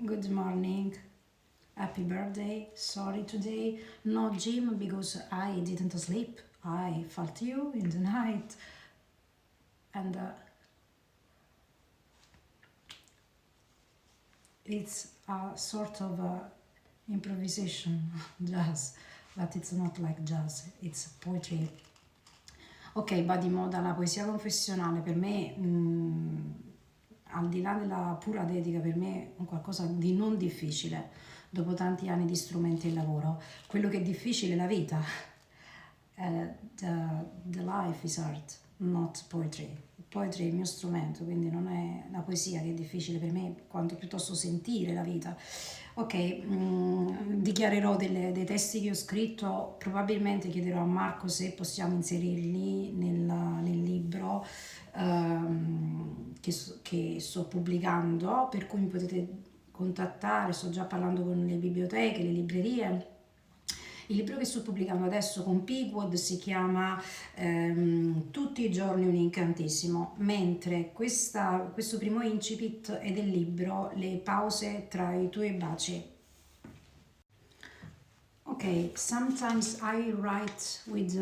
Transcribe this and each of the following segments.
Good morning. Happy birthday. Sorry today. No gym because I didn't sleep. I felt you in the night. And it's a sort of improvisation jazz, but it's not like jazz, it's poetry. Ok, va di moda la poesia confessionale, per me, al di là della pura dedica, per me è un qualcosa di non difficile, dopo tanti anni di strumenti e lavoro. Quello che è difficile è la vita. The life is art, not poetry. Poetry è il mio strumento, quindi non è la poesia che è difficile per me, quanto piuttosto sentire la vita. Ok, dichiarerò dei testi che ho scritto, probabilmente chiederò a Marco se possiamo inserirli nel libro che sto pubblicando, per cui mi potete contattare, sto già parlando con le biblioteche, le librerie. Il libro che sto pubblicando adesso con Pigwood si chiama Tutti i giorni un incantesimo, mentre questo primo incipit è del libro Le pause tra i tuoi baci. Okay, sometimes I write with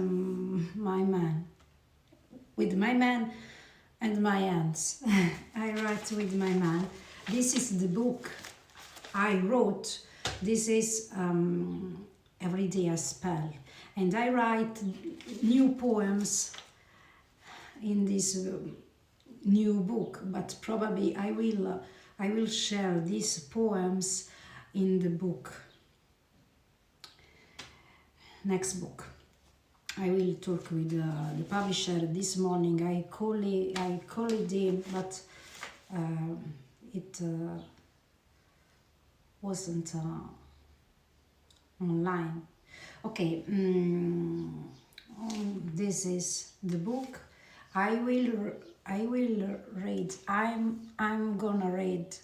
with my man and my hands. I write with my man. This is the book I wrote. This is Every Day I Spell. And I write new poems in this new book, but probably I will share these poems in the book. Next book. I will talk with the publisher this morning. I called him, but it wasn't online. Okay, this is the book. I will read. I'm gonna read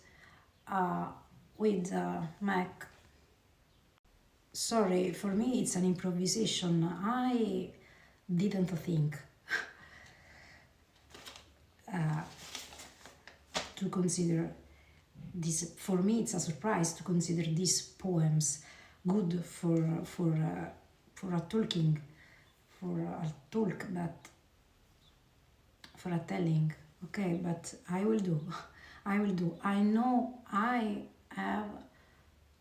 with Mac. Sorry, for me it's an improvisation. I didn't think to consider this. For me it's a surprise to consider these poems good for a talking, for a talk, but for a telling. Okay, but I will do. I know I have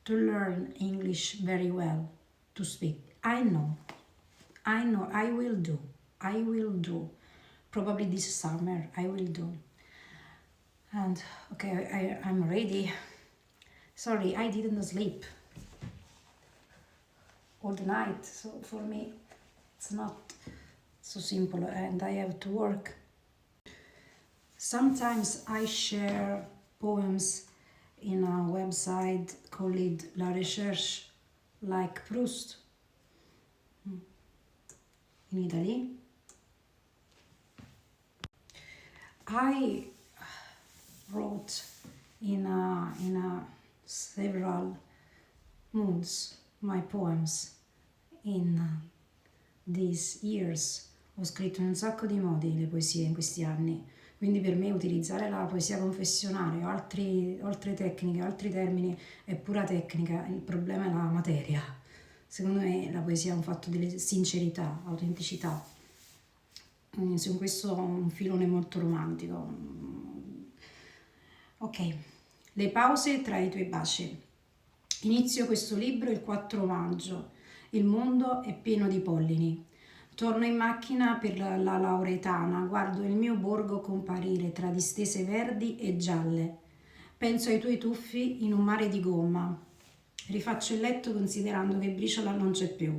to learn English very well to speak. I know, I will do. Probably this summer I will do. And okay, I'm ready. Sorry, I didn't sleep all the night, so for me it's not so simple and I have to work. Sometimes I share poems in a website called La Recherche, like Proust in Italy. I wrote in several moods my poems in these years. Ho scritto in un sacco di modi le poesie in questi anni, quindi per me utilizzare la poesia confessionale o altre tecniche, altri termini è pura tecnica, il problema è la materia. Secondo me la poesia è un fatto di sincerità, autenticità. Su questo ho un filone molto romantico. Ok, le pause tra i tuoi baci. Inizio questo libro il 4 maggio. Il mondo è pieno di pollini. Torno in macchina per la Lauretana, guardo il mio borgo comparire tra distese verdi e gialle. Penso ai tuoi tuffi in un mare di gomma. Rifaccio il letto considerando che briciola non c'è più.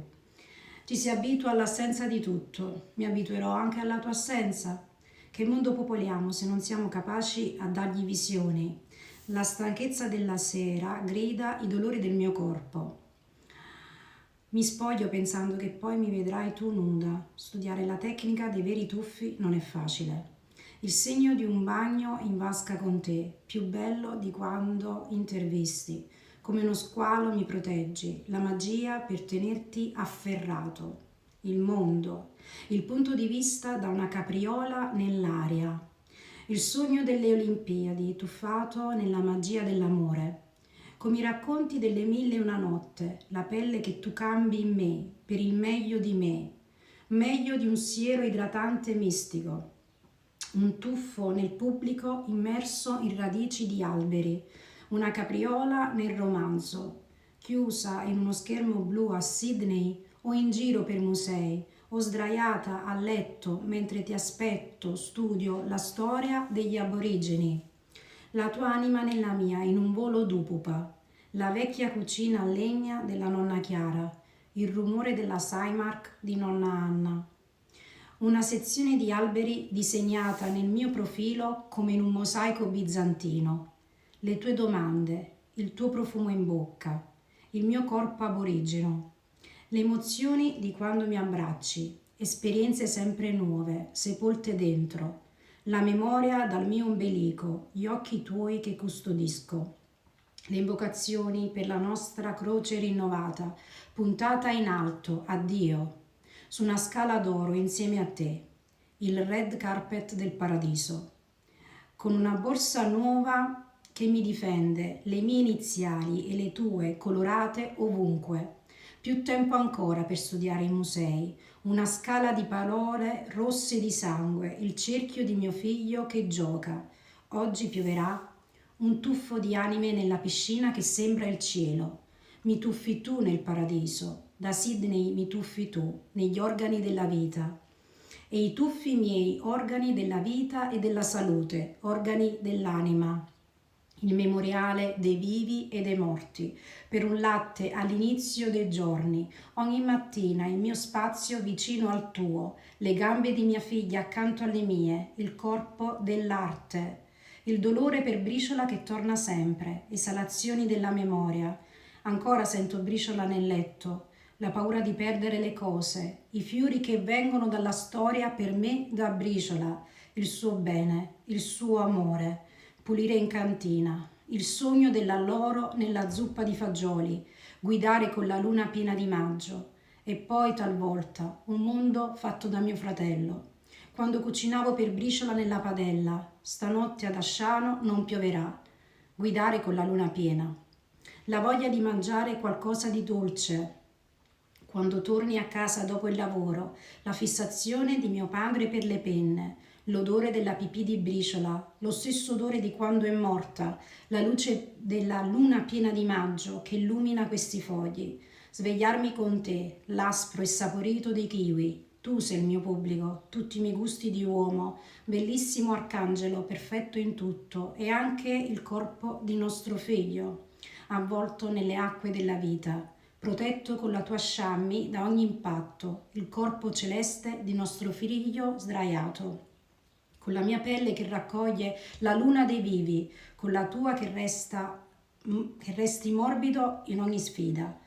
Ci si abitua all'assenza di tutto. Mi abituerò anche alla tua assenza. Che mondo popoliamo se non siamo capaci a dargli visioni? La stanchezza della sera grida i dolori del mio corpo. Mi spoglio pensando che poi mi vedrai tu nuda. Studiare la tecnica dei veri tuffi non è facile. Il segno di un bagno in vasca con te, più bello di quando intervisti. Come uno squalo mi proteggi, la magia per tenerti afferrato. Il mondo, il punto di vista da una capriola nell'aria. Il sogno delle Olimpiadi, tuffato nella magia dell'amore. come i racconti delle 1001 notte, la pelle che tu cambi in me, per il meglio di me, meglio di un siero idratante mistico, un tuffo nel pubblico immerso in radici di alberi, una capriola nel romanzo, chiusa in uno schermo blu a Sydney o in giro per musei, o sdraiata a letto mentre ti aspetto, studio la storia degli aborigeni. La tua anima nella mia in un volo d'upupa, la vecchia cucina a legna della nonna Chiara, il rumore della Saimark di nonna Anna. Una sezione di alberi disegnata nel mio profilo come in un mosaico bizantino. Le tue domande, il tuo profumo in bocca, il mio corpo aborigeno, le emozioni di quando mi abbracci, esperienze sempre nuove, sepolte dentro, la memoria dal mio ombelico, gli occhi tuoi che custodisco, le invocazioni per la nostra croce rinnovata, puntata in alto, a Dio, su una scala d'oro insieme a te, il red carpet del paradiso, con una borsa nuova che mi difende, le mie iniziali e le tue colorate ovunque. Più tempo ancora per studiare i musei, una scala di parole rosse di sangue, il cerchio di mio figlio che gioca. Oggi pioverà, un tuffo di anime nella piscina che sembra il cielo. Mi tuffi tu nel paradiso, da Sydney mi tuffi tu, negli organi della vita. E i tuffi miei organi della vita e della salute, organi dell'anima, il memoriale dei vivi e dei morti, per un latte all'inizio dei giorni, ogni mattina il mio spazio vicino al tuo, le gambe di mia figlia accanto alle mie, il corpo dell'arte, il dolore per Briciola che torna sempre, esalazioni della memoria. Ancora sento Briciola nel letto, la paura di perdere le cose, i fiori che vengono dalla storia per me da Briciola, il suo bene, il suo amore, pulire in cantina, il sogno dell'alloro nella zuppa di fagioli, guidare con la luna piena di maggio e poi talvolta un mondo fatto da mio fratello. Quando cucinavo per Briciola nella padella, stanotte ad Asciano non pioverà, guidare con la luna piena. La voglia di mangiare qualcosa di dolce, quando torni a casa dopo il lavoro, la fissazione di mio padre per le penne, l'odore della pipì di Briciola, lo stesso odore di quando è morta, la luce della luna piena di maggio che illumina questi fogli, svegliarmi con te, l'aspro e saporito dei kiwi. Tu sei il mio pubblico, tutti i miei gusti di uomo, bellissimo arcangelo, perfetto in tutto, e anche il corpo di nostro figlio, avvolto nelle acque della vita, protetto con la tua sciammi da ogni impatto, il corpo celeste di nostro figlio sdraiato, con la mia pelle che raccoglie la luna dei vivi, con la tua che resti morbido in ogni sfida.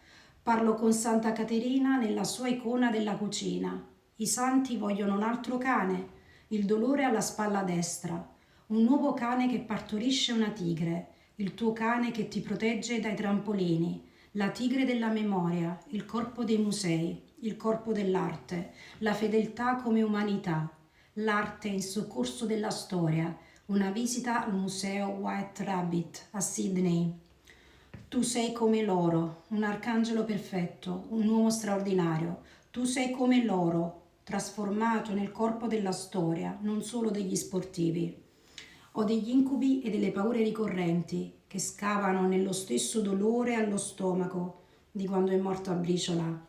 Parlo con Santa Caterina nella sua icona della cucina. I santi vogliono un altro cane, il dolore alla spalla destra, un nuovo cane che partorisce una tigre, il tuo cane che ti protegge dai trampolini, la tigre della memoria, il corpo dei musei, il corpo dell'arte, la fedeltà come umanità, l'arte in soccorso della storia, una visita al museo White Rabbit a Sydney. Tu sei come loro, un arcangelo perfetto, un uomo straordinario. Tu sei come loro, trasformato nel corpo della storia, non solo degli sportivi. Ho degli incubi e delle paure ricorrenti che scavano nello stesso dolore allo stomaco di quando è morta Briciola.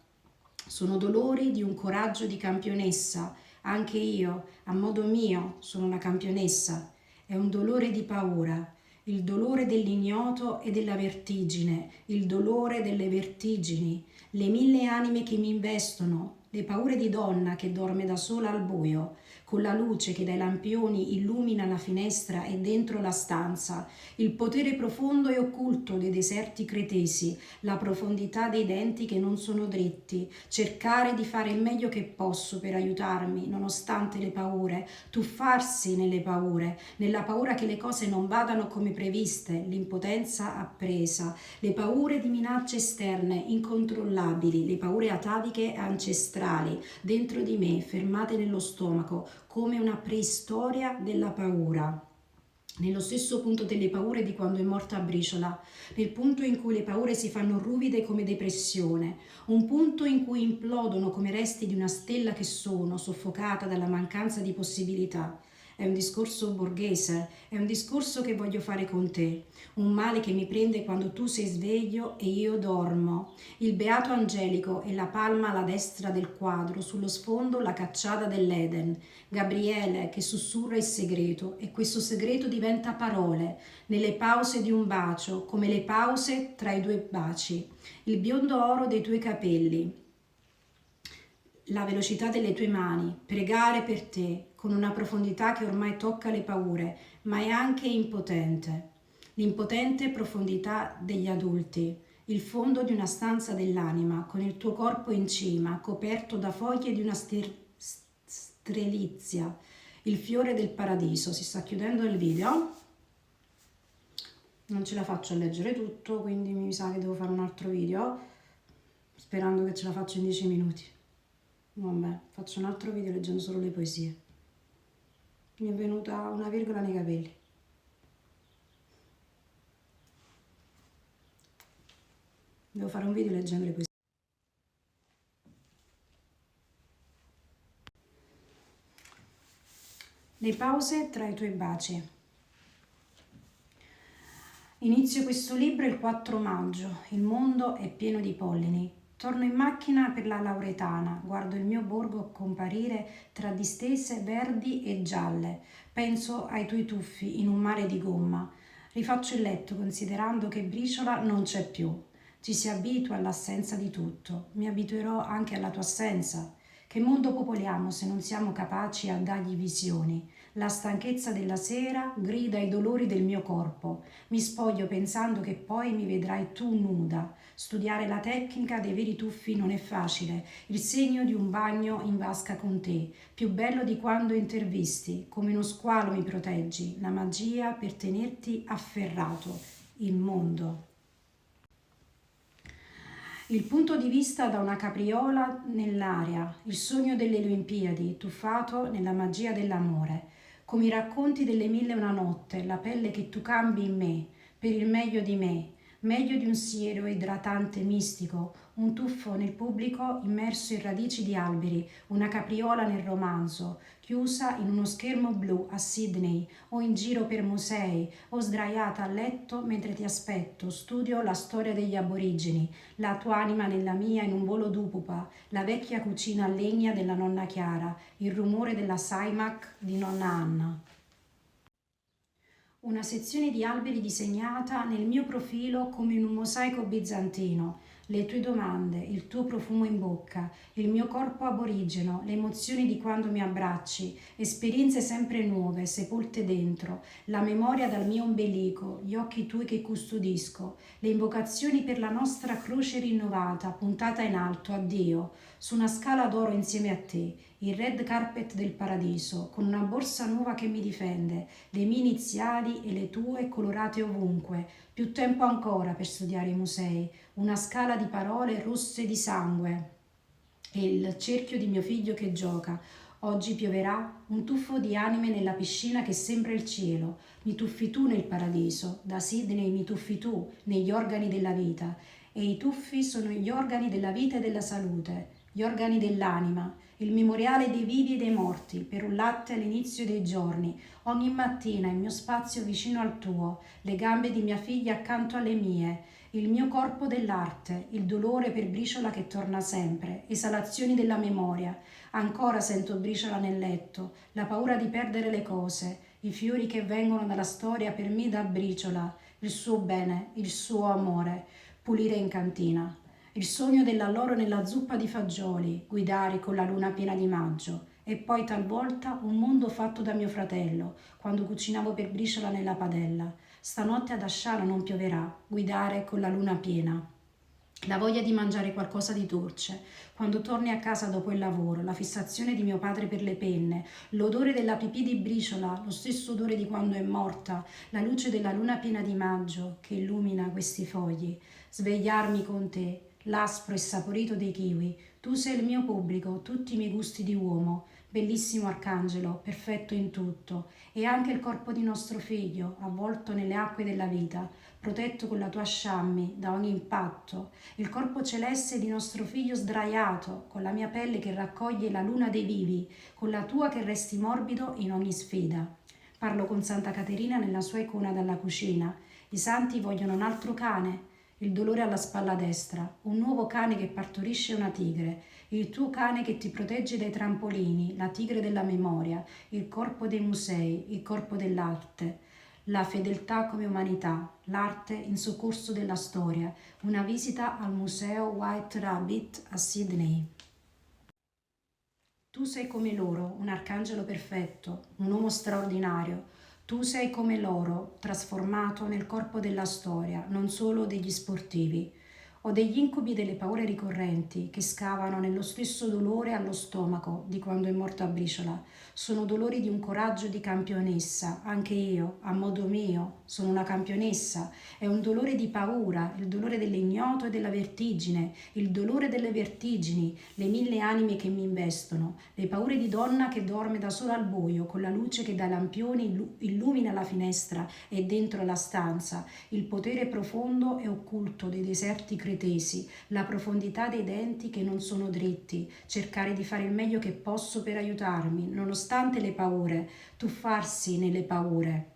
Sono dolori di un coraggio di campionessa. Anche io, a modo mio, sono una campionessa. È un dolore di paura, il dolore dell'ignoto e della vertigine, il dolore delle vertigini, le 1000 anime che mi investono, le paure di donna che dorme da sola al buio, con la luce che dai lampioni illumina la finestra e dentro la stanza, il potere profondo e occulto dei deserti cretesi, la profondità dei denti che non sono dritti, cercare di fare il meglio che posso per aiutarmi, nonostante le paure, tuffarsi nelle paure, nella paura che le cose non vadano come previste, l'impotenza appresa, le paure di minacce esterne, incontrollabili, le paure ataviche e ancestrali, dentro di me, fermate nello stomaco, come una preistoria della paura. nello stesso punto delle paure di quando è morta Briciola, nel punto in cui le paure si fanno ruvide come depressione, un punto in cui implodono come resti di una stella che sono, soffocata dalla mancanza di possibilità. È un discorso borghese, è un discorso che voglio fare con te, un male che mi prende quando tu sei sveglio e io dormo. Il beato angelico e la palma alla destra del quadro, sullo sfondo la cacciata dell'Eden. Gabriele che sussurra il segreto e questo segreto diventa parole, nelle pause di un bacio, come le pause tra i due baci. Il biondo oro dei tuoi capelli, la velocità delle tue mani, pregare per te con una profondità che ormai tocca le paure, ma è anche impotente. L'impotente profondità degli adulti, il fondo di una stanza dell'anima, con il tuo corpo in cima, coperto da foglie di una strelizia, il fiore del paradiso. Si sta chiudendo il video, non ce la faccio a leggere tutto, quindi mi sa che devo fare un altro video, sperando che ce la faccio in 10 minuti. Vabbè, faccio un altro video leggendo solo le poesie. Mi è venuta una virgola nei capelli. Devo fare un video leggendo le poesie. Le pause tra i tuoi baci. Inizio questo libro il 4 maggio. Il mondo è pieno di pollini. Torno in macchina per la Lauretana, guardo il mio borgo comparire tra distese verdi e gialle. Penso ai tuoi tuffi in un mare di gomma. Rifaccio il letto considerando che Briciola non c'è più. Ci si abitua all'assenza di tutto. Mi abituerò anche alla tua assenza. Che mondo popoliamo se non siamo capaci a dargli visioni? La stanchezza della sera grida i dolori del mio corpo. Mi spoglio pensando che poi mi vedrai tu nuda. Studiare la tecnica dei veri tuffi non è facile. Il segno di un bagno in vasca con te. Più bello di quando intervisti. Come uno squalo mi proteggi. La magia per tenerti afferrato. Il mondo. Il punto di vista da una capriola nell'aria, il sogno delle Olimpiadi, tuffato nella magia dell'amore, come i racconti delle 1001 notte, la pelle che tu cambi in me, per il meglio di un siero idratante mistico, un tuffo nel pubblico immerso in radici di alberi, una capriola nel romanzo, chiusa in uno schermo blu a Sydney o in giro per musei o sdraiata a letto mentre ti aspetto, studio la storia degli aborigeni, la tua anima nella mia in un volo d'upupa, la vecchia cucina a legna della nonna Chiara, il rumore della Saimac di nonna Anna. Una sezione di alberi disegnata nel mio profilo come in un mosaico bizantino, le tue domande, il tuo profumo in bocca, il mio corpo aborigeno, le emozioni di quando mi abbracci, esperienze sempre nuove, sepolte dentro, la memoria dal mio ombelico, gli occhi tuoi che custodisco, le invocazioni per la nostra croce rinnovata, puntata in alto a Dio, su una scala d'oro insieme a te, il red carpet del paradiso, con una borsa nuova che mi difende, le mie iniziali e le tue colorate ovunque, più tempo ancora per studiare i musei, una scala di parole rosse di sangue e il cerchio di mio figlio che gioca. Oggi pioverà un tuffo di anime nella piscina che sembra il cielo. Mi tuffi tu nel paradiso, da Sydney mi tuffi tu negli organi della vita. E i tuffi sono gli organi della vita e della salute, gli organi dell'anima, il memoriale dei vivi e dei morti, per un latte all'inizio dei giorni, ogni mattina il mio spazio vicino al tuo, le gambe di mia figlia accanto alle mie, il mio corpo dell'arte, il dolore per Briciola che torna sempre, esalazioni della memoria. Ancora sento Briciola nel letto, la paura di perdere le cose, i fiori che vengono dalla storia per me da Briciola, il suo bene, il suo amore, pulire in cantina. Il sogno dell'alloro nella zuppa di fagioli, guidare con la luna piena di maggio, e poi talvolta un mondo fatto da mio fratello, quando cucinavo per Briciola nella padella. Stanotte ad Asciano non pioverà, guidare con la luna piena. La voglia di mangiare qualcosa di dolce, quando torni a casa dopo il lavoro, la fissazione di mio padre per le penne, l'odore della pipì di Briciola, lo stesso odore di quando è morta, la luce della luna piena di maggio che illumina questi fogli, svegliarmi con te, l'aspro e saporito dei kiwi, tu sei il mio pubblico, tutti i miei gusti di uomo, Bellissimo arcangelo, perfetto in tutto, e anche il corpo di nostro figlio, avvolto nelle acque della vita, protetto con la tua sciammi da ogni impatto, il corpo celeste di nostro figlio sdraiato, con la mia pelle che raccoglie la luna dei vivi, con la tua che resti morbido in ogni sfida. Parlo con Santa Caterina nella sua icona dalla cucina. I santi vogliono un altro cane, il dolore alla spalla destra, un nuovo cane che partorisce una tigre, il tuo cane che ti protegge dai trampolini, la tigre della memoria, il corpo dei musei, il corpo dell'arte, la fedeltà come umanità, l'arte in soccorso della storia, una visita al museo White Rabbit a Sydney. Tu sei come loro, un arcangelo perfetto, un uomo straordinario. Tu sei come loro, trasformato nel corpo della storia, non solo degli sportivi. Ho degli incubi delle paure ricorrenti che scavano nello stesso dolore allo stomaco di quando è morta Briciola. Sono dolori di un coraggio di campionessa, anche io, a modo mio, sono una campionessa. È un dolore di paura, il dolore dell'ignoto e della vertigine, il dolore delle vertigini, le 1000 anime che mi investono, le paure di donna che dorme da sola al buio, con la luce che dai lampioni illumina la finestra e dentro la stanza, il potere profondo e occulto dei deserti cretesi, la profondità dei denti che non sono dritti, cercare di fare il meglio che posso per aiutarmi, nonostante le paure, tuffarsi nelle paure.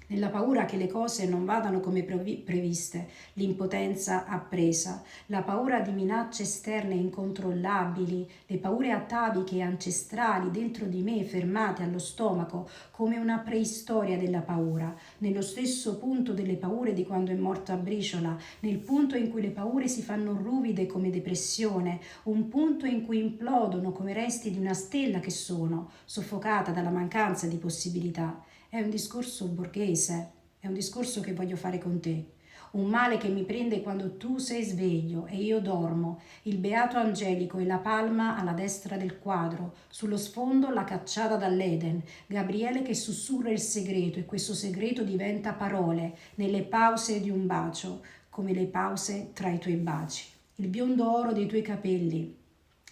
Nella paura che le cose non vadano come previste, l'impotenza appresa, la paura di minacce esterne incontrollabili, le paure ataviche e ancestrali dentro di me fermate allo stomaco come una preistoria della paura, nello stesso punto delle paure di quando è morta Briciola, nel punto in cui le paure si fanno ruvide come depressione, un punto in cui implodono come resti di una stella che sono, soffocata dalla mancanza di possibilità. È un discorso borghese, è un discorso che voglio fare con te. Un male che mi prende quando tu sei sveglio e io dormo, il beato angelico e la palma alla destra del quadro, sullo sfondo la cacciata dall'Eden, Gabriele che sussurra il segreto e questo segreto diventa parole nelle pause di un bacio, come le pause tra i tuoi baci. Il biondo oro dei tuoi capelli,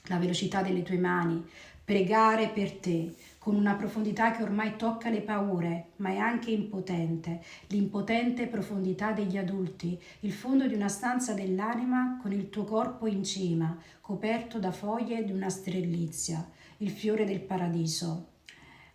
la velocità delle tue mani, pregare per te, con una profondità che ormai tocca le paure, ma è anche impotente, l'impotente profondità degli adulti, il fondo di una stanza dell'anima con il tuo corpo in cima, coperto da foglie di una strellizia, il fiore del paradiso.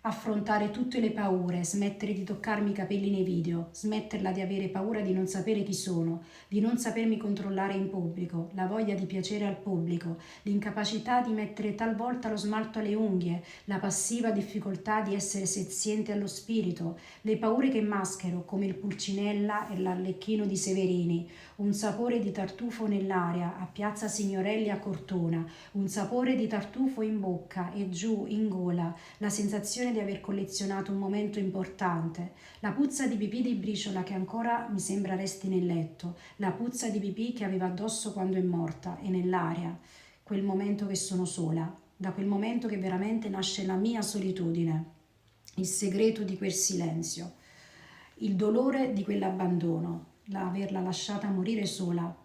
Affrontare tutte le paure, smettere di toccarmi i capelli nei video, smetterla di avere paura di non sapere chi sono, di non sapermi controllare in pubblico, la voglia di piacere al pubblico, l'incapacità di mettere talvolta lo smalto alle unghie, la passiva difficoltà di essere seziente allo spirito, le paure che maschero come il pulcinella e l'arlecchino di Severini, un sapore di tartufo nell'aria a Piazza Signorelli a Cortona, un sapore di tartufo in bocca e giù in gola, la sensazione di aver collezionato un momento importante, la puzza di pipì di Briciola che ancora mi sembra resti nel letto, la puzza di pipì che aveva addosso quando è morta e nell'aria, quel momento che sono sola, da quel momento che veramente nasce la mia solitudine, il segreto di quel silenzio, il dolore di quell'abbandono, averla lasciata morire sola,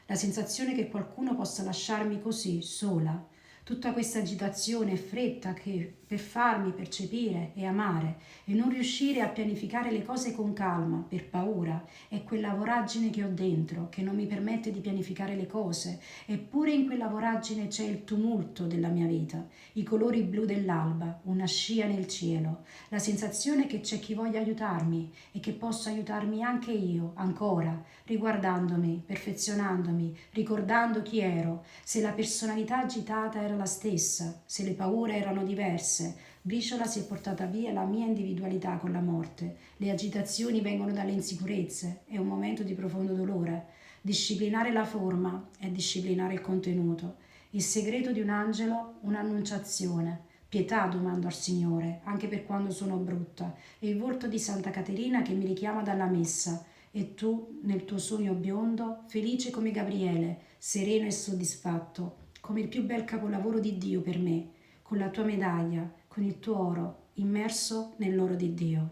la sensazione che qualcuno possa lasciarmi così, sola, tutta questa agitazione e fretta che per farmi percepire e amare e non riuscire a pianificare le cose con calma per paura è quella voragine che ho dentro che non mi permette di pianificare le cose, eppure in quella voragine c'è il tumulto della mia vita, i colori blu dell'alba, una scia nel cielo, la sensazione che c'è chi voglia aiutarmi e che posso aiutarmi anche io, ancora, riguardandomi, perfezionandomi, ricordando chi ero, se la personalità agitata era la stessa, se le paure erano diverse. Briciola si è portata via la mia individualità con la morte. Le agitazioni vengono dalle insicurezze, è un momento di profondo dolore. Disciplinare la forma è disciplinare il contenuto. Il segreto di un angelo, un'annunciazione. Pietà domando al Signore, anche per quando sono brutta, e il volto di Santa Caterina che mi richiama dalla messa, e tu, nel tuo sogno biondo, felice come Gabriele, sereno e soddisfatto, come il più bel capolavoro di Dio per me, con la tua medaglia, con il tuo oro, immerso nell'oro di Dio.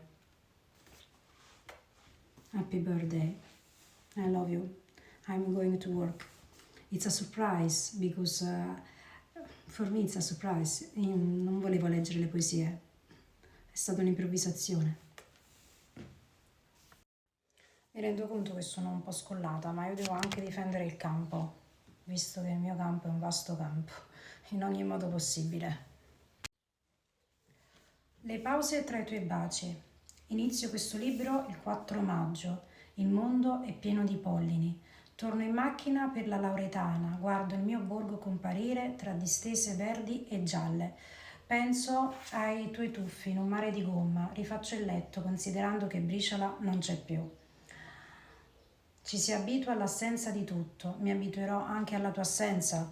Happy birthday. I love you. I'm going to work. It's a surprise because For me it's a surprise. Io non volevo leggere le poesie, è stata un'improvvisazione. Mi rendo conto che sono un po' scollata, ma io devo anche difendere il campo, visto che il mio campo è un vasto campo, in ogni modo possibile. Le pause tra i tuoi baci. Inizio questo libro il 4 maggio. Il mondo è pieno di pollini. Torno in macchina per la Lauretana, guardo il mio borgo comparire tra distese verdi e gialle. Penso ai tuoi tuffi in un mare di gomma, rifaccio il letto considerando che Briciola non c'è più. Ci si abitua all'assenza di tutto, mi abituerò anche alla tua assenza.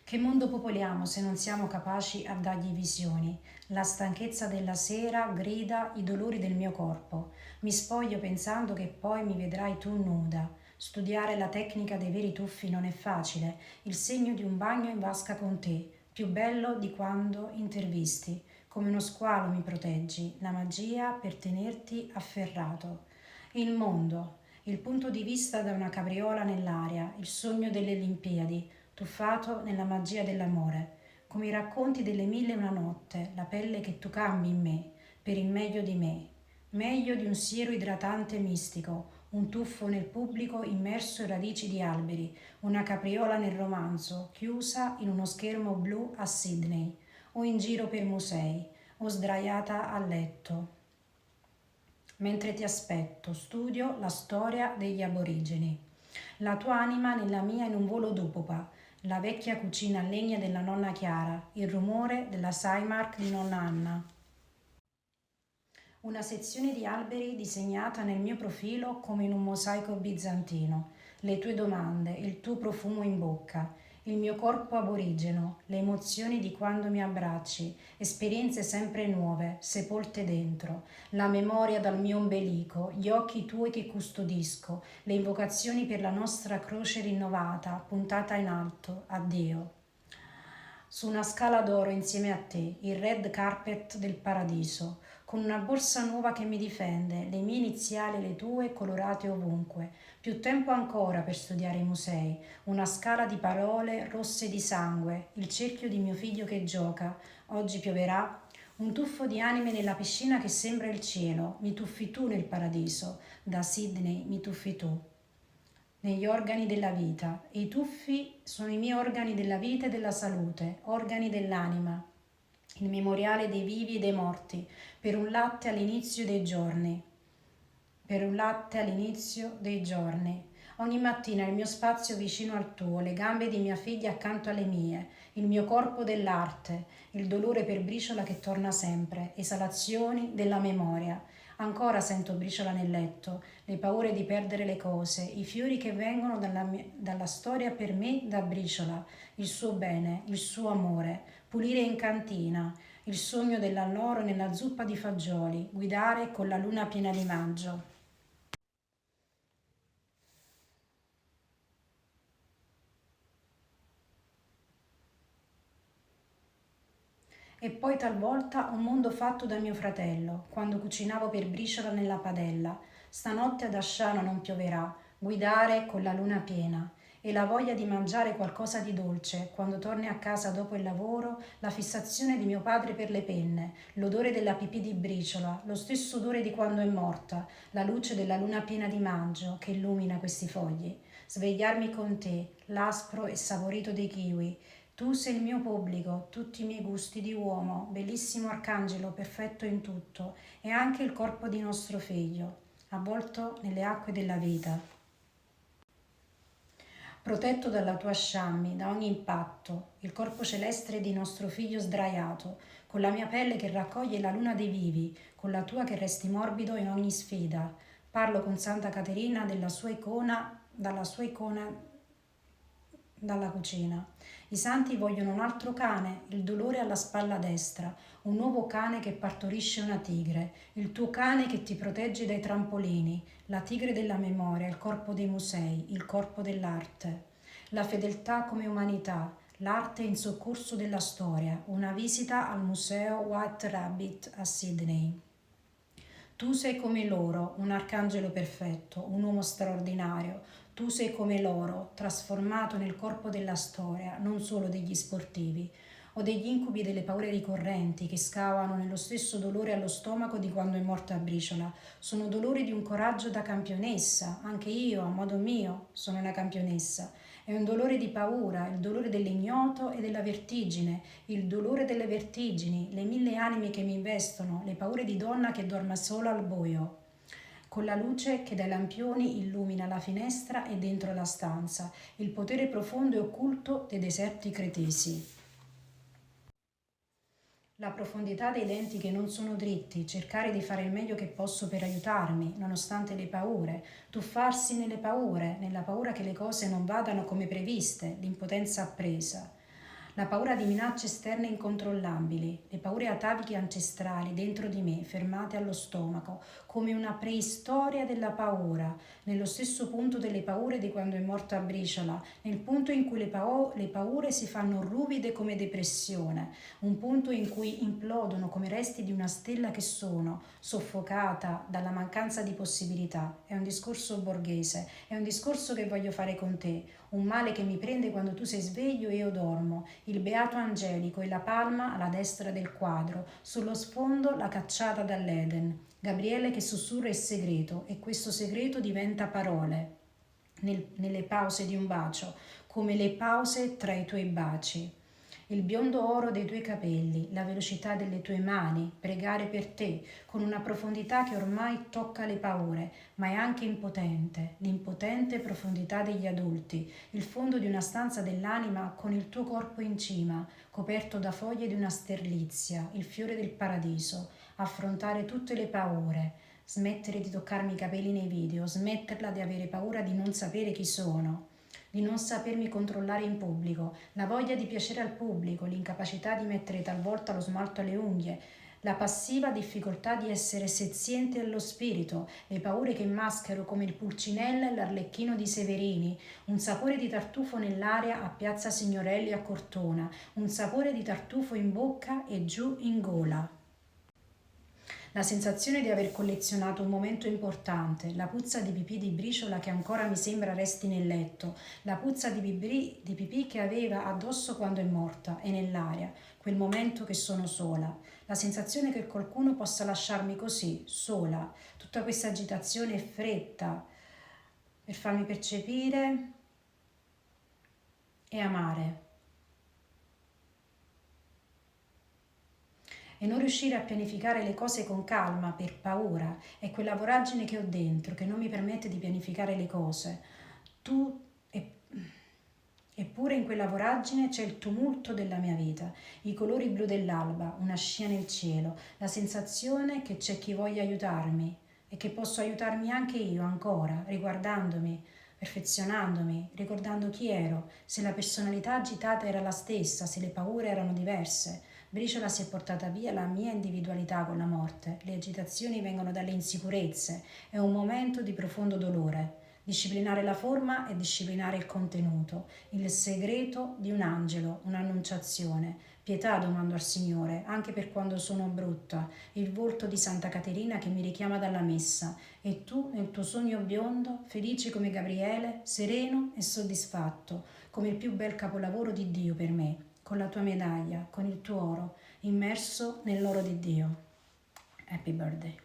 Che mondo popoliamo se non siamo capaci a dargli visioni? La stanchezza della sera grida i dolori del mio corpo. Mi spoglio pensando che poi mi vedrai tu nuda. Studiare la tecnica dei veri tuffi non è facile. Il segno di un bagno in vasca con te, più bello di quando intervisti. Come uno squalo mi proteggi, la magia per tenerti afferrato. Il mondo, il punto di vista da una capriola nell'aria, il sogno delle Olimpiadi, tuffato nella magia dell'amore, come i racconti delle 1001 notte, la pelle che tu cambi in me, per il meglio di me, meglio di un siero idratante mistico, un tuffo nel pubblico immerso in radici di alberi, una capriola nel romanzo, chiusa in uno schermo blu a Sydney, o in giro per musei, o sdraiata a letto. Mentre ti aspetto, studio la storia degli aborigeni. La tua anima nella mia in un volo d'upupa, la vecchia cucina a legna della nonna Chiara, il rumore della Saimark di nonna Anna. Una sezione di alberi disegnata nel mio profilo come in un mosaico bizantino, le tue domande, il tuo profumo in bocca, il mio corpo aborigeno, le emozioni di quando mi abbracci, esperienze sempre nuove, sepolte dentro, la memoria dal mio ombelico, gli occhi tuoi che custodisco, le invocazioni per la nostra croce rinnovata, puntata in alto, a Dio. Su una scala d'oro insieme a te, il red carpet del paradiso, con una borsa nuova che mi difende, le mie iniziali e le tue colorate ovunque. Più tempo ancora per studiare i musei, una scala di parole rosse di sangue, il cerchio di mio figlio che gioca, oggi pioverà, un tuffo di anime nella piscina che sembra il cielo, mi tuffi tu nel paradiso, da Sydney mi tuffi tu. Negli organi della vita. E i tuffi sono i miei organi della vita e della salute, organi dell'anima, il memoriale dei vivi e dei morti, per un latte all'inizio dei giorni. Per un latte all'inizio dei giorni. Ogni mattina il mio spazio vicino al tuo, le gambe di mia figlia accanto alle mie, il mio corpo dell'arte, il dolore per Briciola che torna sempre, esalazioni della memoria. Ancora sento Briciola nel letto, le paure di perdere le cose, i fiori che vengono dalla storia per me da Briciola, il suo bene, il suo amore, pulire in cantina, il sogno dell'alloro nella zuppa di fagioli, guidare con la luna piena di maggio. E poi talvolta un mondo fatto da mio fratello, quando cucinavo per Briciola nella padella. Stanotte ad Asciano non pioverà, guidare con la luna piena. E la voglia di mangiare qualcosa di dolce, quando torni a casa dopo il lavoro, la fissazione di mio padre per le penne, l'odore della pipì di Briciola, lo stesso odore di quando è morta, la luce della luna piena di maggio che illumina questi fogli. Svegliarmi con te, l'aspro e saporito dei kiwi, tu sei il mio pubblico, tutti i miei gusti di uomo, bellissimo arcangelo, perfetto in tutto, e anche il corpo di nostro figlio, avvolto nelle acque della vita. Protetto dalla tua sciammi, da ogni impatto, il corpo celeste di nostro figlio sdraiato, con la mia pelle che raccoglie la luna dei vivi, con la tua che resti morbido in ogni sfida. Parlo con Santa Caterina dalla sua icona dalla cucina. I santi vogliono un altro cane, il dolore alla spalla destra, un nuovo cane che partorisce una tigre, il tuo cane che ti protegge dai trampolini, la tigre della memoria, il corpo dei musei, il corpo dell'arte. La fedeltà come umanità, l'arte in soccorso della storia, una visita al museo White Rabbit a Sydney. Tu sei come loro, un arcangelo perfetto, un uomo straordinario. Tu sei come loro, trasformato nel corpo della storia, non solo degli sportivi. O degli incubi delle paure ricorrenti che scavano nello stesso dolore allo stomaco di quando è morta Briciola. Sono dolori di un coraggio da campionessa. Anche io, a modo mio, sono una campionessa. È un dolore di paura, il dolore dell'ignoto e della vertigine, il dolore delle vertigini, le 1000 anime che mi investono, le paure di donna che dorme sola al buio, con la luce che dai lampioni illumina la finestra e dentro la stanza, il potere profondo e occulto dei deserti cretesi. La profondità dei denti che non sono dritti, cercare di fare il meglio che posso per aiutarmi, nonostante le paure, tuffarsi nelle paure, nella paura che le cose non vadano come previste, l'impotenza appresa. La paura di minacce esterne incontrollabili, le paure ataviche ancestrali dentro di me, fermate allo stomaco, come una preistoria della paura, nello stesso punto delle paure di quando è morta Briciola, nel punto in cui le paure si fanno ruvide come depressione, un punto in cui implodono come resti di una stella che sono, soffocata dalla mancanza di possibilità. È un discorso borghese, è un discorso che voglio fare con te, un male che mi prende quando tu sei sveglio e io dormo, il beato angelico e la palma alla destra del quadro, sullo sfondo la cacciata dall'Eden. Gabriele che sussurra il segreto e questo segreto diventa parole nelle pause di un bacio, come le pause tra i tuoi baci. Il biondo oro dei tuoi capelli, la velocità delle tue mani, pregare per te, con una profondità che ormai tocca le paure, ma è anche impotente, l'impotente profondità degli adulti, il fondo di una stanza dell'anima con il tuo corpo in cima, coperto da foglie di una sterlizia, il fiore del paradiso, affrontare tutte le paure, smettere di toccarmi i capelli nei video, smetterla di avere paura di non sapere chi sono, di non sapermi controllare in pubblico, la voglia di piacere al pubblico, l'incapacità di mettere talvolta lo smalto alle unghie, la passiva difficoltà di essere seziente allo spirito, le paure che maschero come il Pulcinella e l'Arlecchino di Severini, un sapore di tartufo nell'aria a Piazza Signorelli a Cortona, un sapore di tartufo in bocca e giù in gola. La sensazione di aver collezionato un momento importante, la puzza di pipì di Briciola che ancora mi sembra resti nel letto, la puzza di pipì che aveva addosso quando è morta e nell'aria, quel momento che sono sola, la sensazione che qualcuno possa lasciarmi così, sola, tutta questa agitazione e fretta per farmi percepire e amare. E non riuscire a pianificare le cose con calma per paura è quella voragine che ho dentro che non mi permette di pianificare le cose. Tu, eppure in quella voragine c'è il tumulto della mia vita, i colori blu dell'alba, una scia nel cielo, la sensazione che c'è chi voglia aiutarmi e che posso aiutarmi anche io ancora, riguardandomi, perfezionandomi, ricordando chi ero, se la personalità agitata era la stessa, se le paure erano diverse. Briciola si è portata via la mia individualità con la morte. Le agitazioni vengono dalle insicurezze. È un momento di profondo dolore. Disciplinare la forma e disciplinare il contenuto. Il segreto di un angelo, un'annunciazione. Pietà domando al Signore, anche per quando sono brutta. Il volto di Santa Caterina che mi richiama dalla messa. E tu, nel tuo sogno biondo, felice come Gabriele, sereno e soddisfatto, come il più bel capolavoro di Dio per me, con la tua medaglia, con il tuo oro, immerso nell'oro di Dio. Happy birthday.